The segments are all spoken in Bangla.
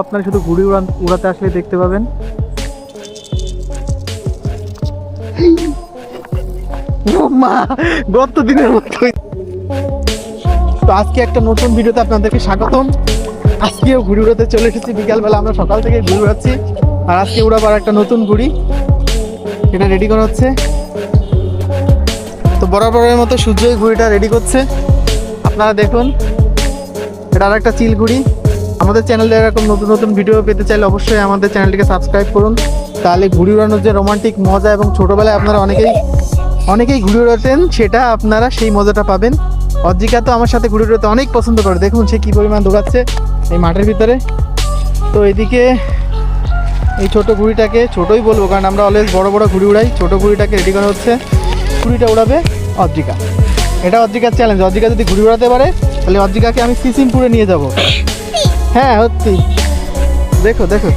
আপনারা শুধু ঘুড়ি উড়াতে আসলে দেখতে পাবেন। গত দিনের মতো। তো আজকে একটা নতুন ভিডিওতে আপনাদেরকে স্বাগতম। আজকেও ঘুড়ি উড়াতে চলে এসেছি বিকালবেলা, আমরা সকাল থেকে ঘুড়ি উড়াচ্ছি। আর আজকে উড়াবার একটা নতুন ঘুড়ি, এটা রেডি করা হচ্ছে। তো বরাবরের মতো সূর্য এই ঘুড়িটা রেডি করছে, আপনারা দেখুন। এটা আর একটা চিল ঘুড়ি। আমাদের চ্যানেলে এরকম নতুন নতুন ভিডিও পেতে চাইলে অবশ্যই আমাদের চ্যানেলটিকে সাবস্ক্রাইব করুন। তাহলে ঘুড়ি উড়ানোর যে রোমান্টিক মজা, এবং ছোটোবেলায় আপনারা অনেকেই ঘুড়ি উড়াতেন, সেটা আপনারা সেই মজাটা পাবেন। অজ্জিকা তো আমার সাথে ঘুড়ি উড়াতে অনেক পছন্দ করে, দেখুন সে কী পরিমাণ দৌড়াচ্ছে এই মাঠের ভিতরে। তো এদিকে এই ছোটো ঘুড়িটাকে, ছোটোই বলবো কারণ আমরা অলওয়েজ বড় বড় ঘুড়ি উড়াই, ছোটো ঘুড়িটাকে রেডি করা হচ্ছে। ঘুড়িটা উড়াবে অজ্জিকা, এটা অজ্জিকার চ্যালেঞ্জ। অজ্জিকা যদি ঘুড়ি উড়াতে পারে তাহলে অজ্জিকাকে আমি সিসিমপুরে নিয়ে যাব। হ্যাঁ সত্যি, দেখো দেখো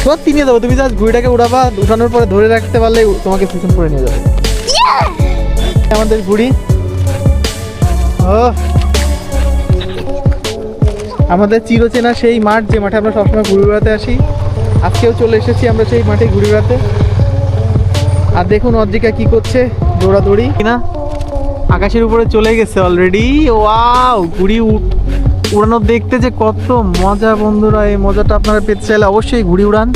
সত্যি নিয়ে যাবো। তুমি জাস্ট ঘুড়িটাকে উড়াবা, উঠানোর পরে ধরে রাখতে পারলে তোমাকে সিসিমপুরে নিয়ে যাবো। আমাদের ঘুড়ি, ও আমাদের চিরচেনা সেই মাঠ, যে মাঠে আমরা সবসময় ঘুড়ি উড়াতে আসি। আজকেও চলে এসেছি আমরা সেই মাঠে ঘুড়ি উড়াতে। আর দেখুন অজ্জিকা কি করছে, দৌড়াদৌড়ি কিনা, আকাশের উপরে চলে গেছে অলরেডি। ওয়াও, ঘুড়ি উড়ানো দেখতে যে কত মজা বন্ধুরা, এই মজাটা আপনারা পেতে চাইলে অবশ্যই ঘুড়ি উড়ান।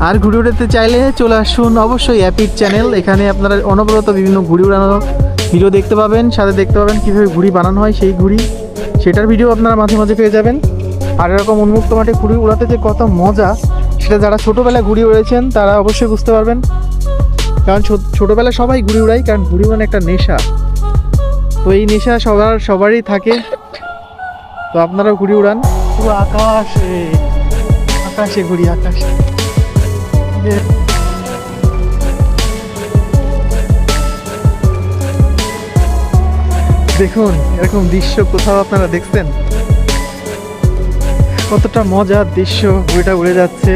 আর ঘুড়ি উড়াতে চাইলে চলে আসুন অবশ্যই অ্যাপিড চ্যানেল, এখানে আপনারা অনবরত বিভিন্ন ঘুড়ি উড়ানোর ভিডিও দেখতে পাবেন, সাথে দেখতে পাবেন কীভাবে ঘুড়ি বানানো হয় সেই ঘুড়ি, সেটার ভিডিও আপনারা মাঝে মাঝে পেয়ে যাবেন। আর এরকম উন্মুক্ত মাঠে ঘুড়ি উড়াতে যে কত মজা, সেটা যারা ছোটোবেলায় ঘুড়ি উড়েছেন তারা অবশ্যই বুঝতে পারবেন। কারণ ছোটোবেলায় সবাই ঘুড়ি উড়াই, কারণ ঘুড়ি মানে একটা নেশা। তো এই নেশা সবারই থাকে। তো আপনারাও ঘুড়ি উড়ান। পুরো আকাশে আকাশে ঘুড়ি, আকাশে। দেখুন এরকম দৃশ্য কোথাও আপনারা দেখছেন? কতটা মজার দৃশ্য, ঘুড়িটা উড়ে যাচ্ছে।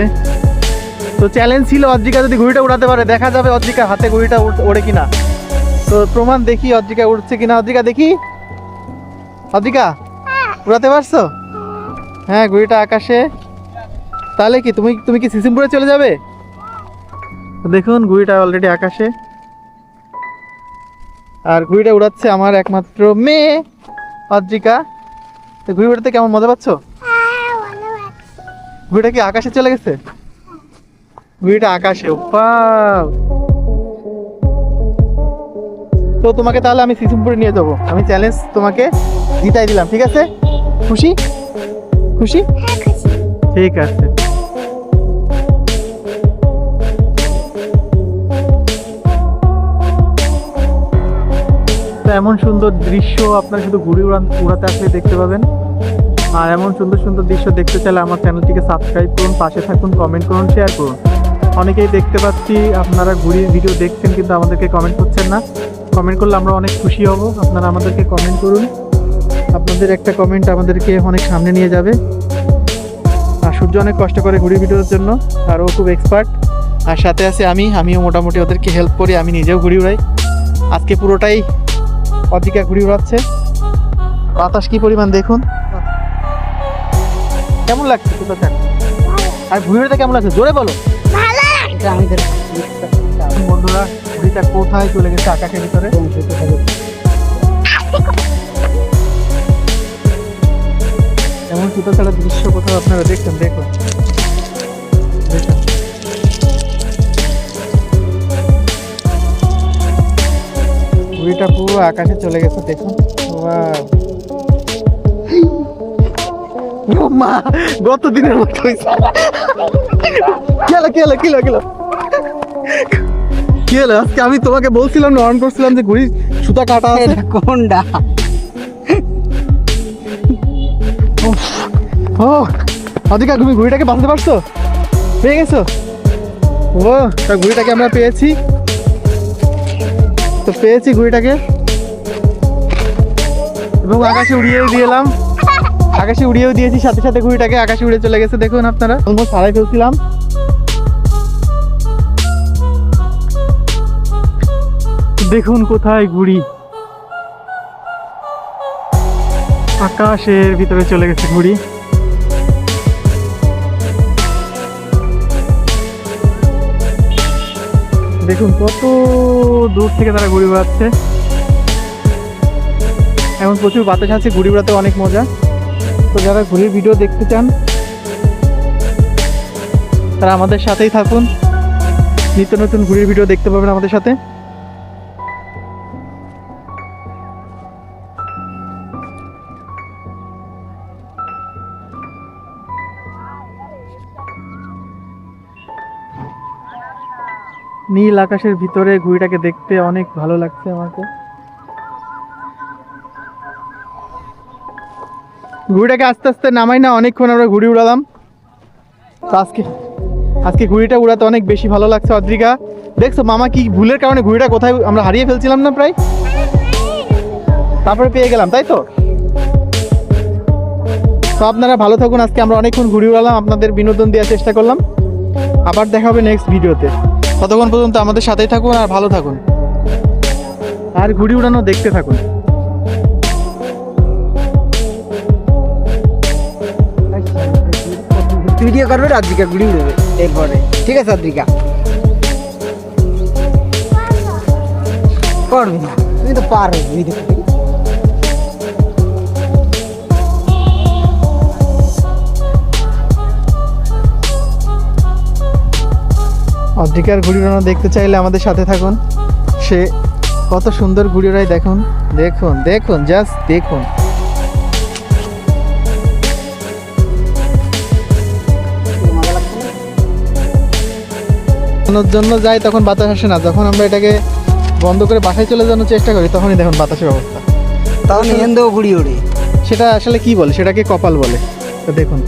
তো চ্যালেঞ্জ ছিল অজ্জিকা যদি ঘুড়িটা উড়াতে পারে, দেখা যাবে অজ্জিকা হাতে ঘুড়িটা ওড়ে কিনা। তো প্রমাণ দেখি অজ্জিকা উড়ছে কিনা। অজ্জিকা দেখি, অজ্জিকা উড়াতে পারছো? হ্যাঁ, ঘুড়িটা আকাশে। তাহলে কি তুমি কি সিসিমপুরে চলে যাবে? দেখুন ঘুড়িটা অলরেডি আকাশে, আর ঘুড়িটা উড়াচ্ছে আমার একমাত্র মেয়ে অজ্জিকা। তো ঘুড়ি উড়াতে কেমন মজা পাচ্ছ? ঘুড়িটা কি আকাশে চলে গেছে? ঘুড়িটা আকাশে, ওয়াও। তো তোমাকে তাহলে আমি সিসিমপুরে নিয়ে যাবো, আমি চ্যালেঞ্জ তোমাকে জিতাই দিলাম, ঠিক আছে? খুশি? খুশি? ঠিক আছে। তো এমন সুন্দর দৃশ্য আপনারা শুধু ঘুড়ি উড়াতে আসলে দেখতে পাবেন। আর এমন সুন্দর সুন্দর দৃশ্য দেখতে চাইলে আমার চ্যানেলটিকে সাবস্ক্রাইব করুন, পাশে থাকুন, কমেন্ট করুন, শেয়ার করুন। অনেকেই দেখতে পাচ্ছি আপনারা ঘুড়ির ভিডিও দেখছেন কিন্তু আমাদেরকে কমেন্ট করছেন না। কমেন্ট করলে আমরা অনেক খুশি হব। আপনারা আমাদেরকে কমেন্ট করুন, আপনাদের একটা কমেন্ট আমাদেরকে অনেক সামনে নিয়ে যাবে। আর সূর্য অনেক কষ্ট করে ঘুড়ি ভিডিওর জন্য, আর ও খুব এক্সপার্ট। আর সাথে আছে আমিও মোটামুটি ওদেরকে হেল্প করি, আমি নিজেও ঘুড়ি উড়াই। আজকে পুরোটাই অজ্জিকা ঘুড়ি উড়াচ্ছে। বাতাস কি পরিমাণ দেখুন, কেমন লাগছে? আর ঘুড়ি উড়াতে কেমন লাগছে জোরে বলো। বন্ধুরা ঘুড়িটা কোথায় চলে গেছে আকাশের ভিতরে। এমন সুতো ছাড়া দৃশ্য কোথাও আপনারা দেখছেন? দেখুন ঘুড়িটা পুরো আকাশে চলে গেছে, দেখুন। মা, গত দিনের মতো হয়েছে। কি হলো আজকে? আমি তোমাকে বলছিলাম না, অন করছিলাম যে ঘুড়ি সুতা কাটা আছে। কোনটা? ও অধিকা, তুমি ঘুড়িটাকে বাঁধতে পারছো? পেয়ে গেছো? ও তা ঘুড়িটাকে আমরা পেয়েছি। তো পেয়েছি ঘুড়িটাকে, এবং আকাশে উড়িয়েও দিলাম, আকাশে উড়িয়েও দিয়েছি সাথে সাথে ঘুড়িটাকে আকাশে উড়ে চলে গেছে। দেখুন আপনারা, অলমোস্ট হারাই ফেলছিলাম। দেখুন কোথায় ঘুড়ি, আকাশের ভিতরে চলে গেছে ঘুড়ি। দেখুন কত দূর থেকে তারা ঘুড়ি উড়াচ্ছে। এখন প্রচুর বাতাস আছে, ঘুড়ি উড়াতে অনেক মজা। তো যারা ঘুড়ির ভিডিও দেখতে চান তারা আমাদের সাথেই থাকুন, নিত্য নতুন ঘুড়ির ভিডিও দেখতে পাবেন আমাদের সাথে। নীল আকাশের ভিতরে ঘুড়িটাকে দেখতে অনেক ভালো লাগছে আমাকে। ঘুড়িটাকে আস্তে আস্তে নামাই না, অনেকক্ষণ আমরা ঘুড়ি উড়ালাম। তো আজকে ঘুড়িটা উড়াতে অনেক বেশি ভালো লাগছে। অদ্রিকা দেখছো মামা কি ভুলের কারণে ঘুড়িটা কোথায় আমরা হারিয়ে ফেলছিলাম না প্রায়, তারপরে পেয়ে গেলাম, তাই তো? তো আপনারা ভালো থাকুন। আজকে আমরা অনেকক্ষণ ঘুড়ি উড়ালাম, আপনাদের বিনোদন দেওয়ার চেষ্টা করলাম। আবার দেখা হবে নেক্সট ভিডিওতে। ততক্ষণ পর্যন্ত আমাদের সাথেই থাকুন আর ভালো থাকুন, আর ঘুড়ি উড়ানো দেখতে থাকুন। ভিডিও করবে, আদ্রিকা ঘুড়ি উড়বে এরপরে, ঠিক আছে? আদ্রিকা করবি না, তুমি তো পারো ভিডিও। অদ্রিকার ঘুড়ি উড়ানো দেখতে চাইলে আমাদের সাথে থাকুন। সে কত সুন্দর ঘুড়ি উড়ায় দেখুন, দেখুন দেখুন, জাস্ট দেখুন। জন্য যাই তখন বাতাস আসে না, যখন আমরা এটাকে বন্ধ করে বাসায় চলে যাওয়ার চেষ্টা করি তখনই দেখুন বাতাসের অবস্থা। তখন এখান থেকেও ঘুড়ি ওড়ে। সেটা আসলে কি বলে, সেটাকে কপাল বলে। তো দেখুন